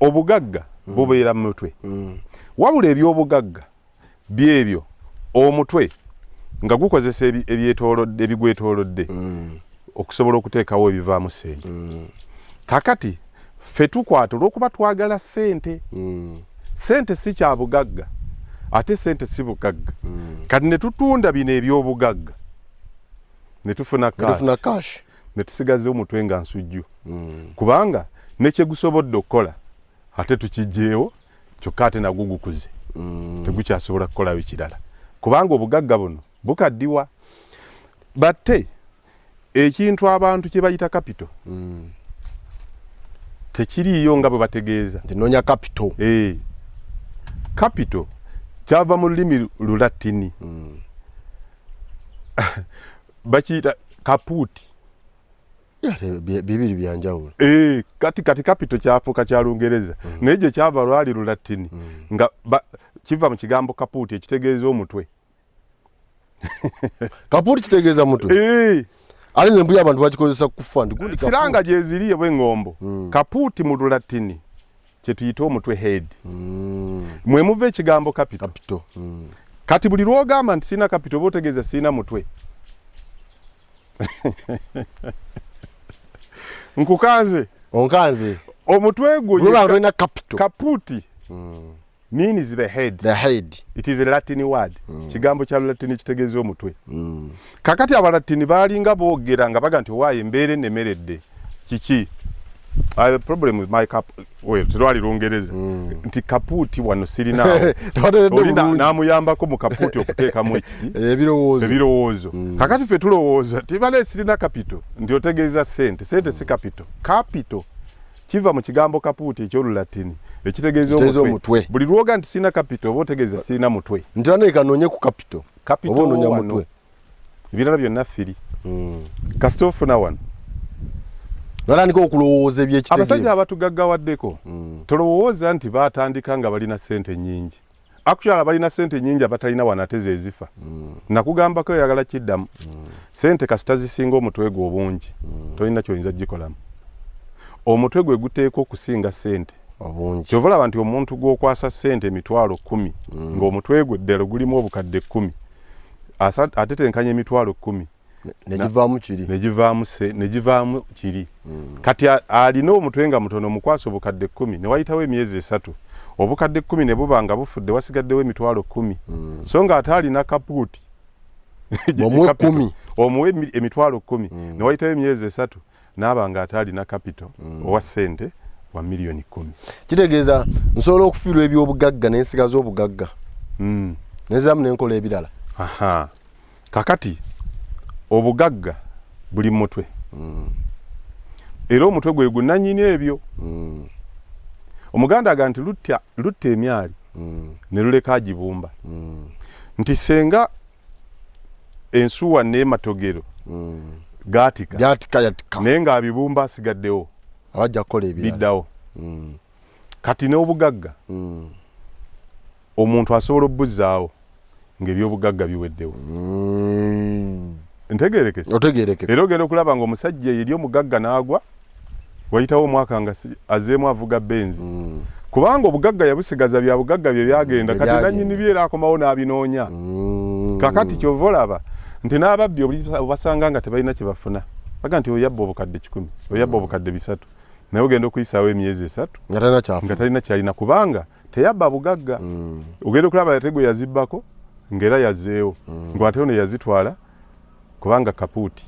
obugagga bubeera mu mutwe wabula eby'obugagga byebyo omutwe nga gukozesa ebyetoolodde ebigwetoolodde okusobola okuteekawo ebivaamu ssente kakati ffe tukwata olw'okuba twagala ssente ssente si kya bugagga ate ssente si bugagga kati ne tutunda bino eby'obugagga ne tufuna cash ne tusigaze omutwe nga nsujju kubanga ne kye gusobodde okukola ate tukijjeewo kyokka ate nagwo gukuze tegukyasobola kukolawo ekirala kubanga obugagga buno bukaddiwa batte ekintu abantu kye bayita capital tekiriiyo nga bwe bategeeza noonya capital capital kyava mu lulimi lulatini bakiyita kapuuti bibiri byanjawulo kati capital kyafuuka kya Lungereza naye gye kyava lwali lulatini nga kiva mu kigambo kapuuti ekitegeeza omutwe kapuuti kitegeeza mutwe ali nembuli abantu bakikozesa kufa siranga gyeziriye bw'engombo kapuuti mu lulatini kye tuyita omutwe head mwe muva ekigambo capital kati buli lwogamba nti sina capital oba otegeeza sina mutwe nkukanze onkanze omutwe gwo lulina capital kapuuti means the head it is a Latin word kigambo kya Latin kitegeeza omutwe kakati abalatini baalinga boogera nga baga nti waaye embeera ennemeredde kiki I have a problem with my cup twali Lungereza nti kapuuti wano sirina olina namuyambako mu kapuuti okuteekamu ekiti ebirowoozo kakati ffe tulowooza tibale sirina capital nti otegeeza ssente si capital kiva mu kigambo kapuuti eky'Olulatini ekitegeeza omutwe buli lwoga nti sirina capital oba otegeeza sirina mutwe nti wano noonye ku capital oba onoonya mutwe ebirala byonna firi kasita ofuna wano nalandika okulowooza ebyekitegeeza abasajja abatugaggawaddeko tolowooza nti baatandika nga balina ssente nnyingi akukyala balina ssente nnyingi abatalina wanateze ezifa nakugambako oyagala kiddamu ssente kasita zisinga omutwe gwe obungi tolina kyoyinza gikolamu omutwe gwe guteeka okusinga ssente kyova olaba nti omuntu gw'okwasa ssente emitwalo 10 ng'omutwe gwe ddala gulimu obukadde 10 ate tenkanya emitwalo 10 negivaamu kiri kati alina omutwe nga mutono mukwasa obukadde 10 ne wayitawo emyezi 3 obukadde 10 ne buba nga bufudde wasigaddewo emitwalo 10 so nga ate alina kapuuti omuwe emitwalo 10 ne wayitawo emyezi 3 n'aba nga ate alina capital owa ssente wa miliyoni 10 kitegeeza nsobola okufiirwa eby'obugagga n'ensigaza obugagga neziramu n'enkola ebirala kakati obugagga buli mutwe era omutwe gwe gunanyini ebyo omuganda aga nti lutta emyali ne luleka agibumba nti senga ensuwa n'ematogero gatika naye ng'abibumba asigaddewo abajja kukola ebirala biddawo kati n'obugagga omuntu asobola obuzzaawo ng'ebyobugagga biweddewo ntegeerekese era ogenda okulaba ng'omusajja eri omugagga n'agwa wayitawo omwaka nga azeemu avuga benzi kubanga obugagga yabusigaza bya bugagga bye byagenda kati nannyini byera akomawo n'abinoonya kakati kyova olaba nti n'ababbi obasanga nga tebalina kye bafuna baga nti oyabba obukadde 10 oyabba obukadde 3 naye ogenda okuyisaawo emyezi 3 nga talina kyalina kubanga teyabba bugagga ogenda okulaba yatego yazibbako ng'era yazzeewo ng'ate ono yazitwala kubanga kapuuti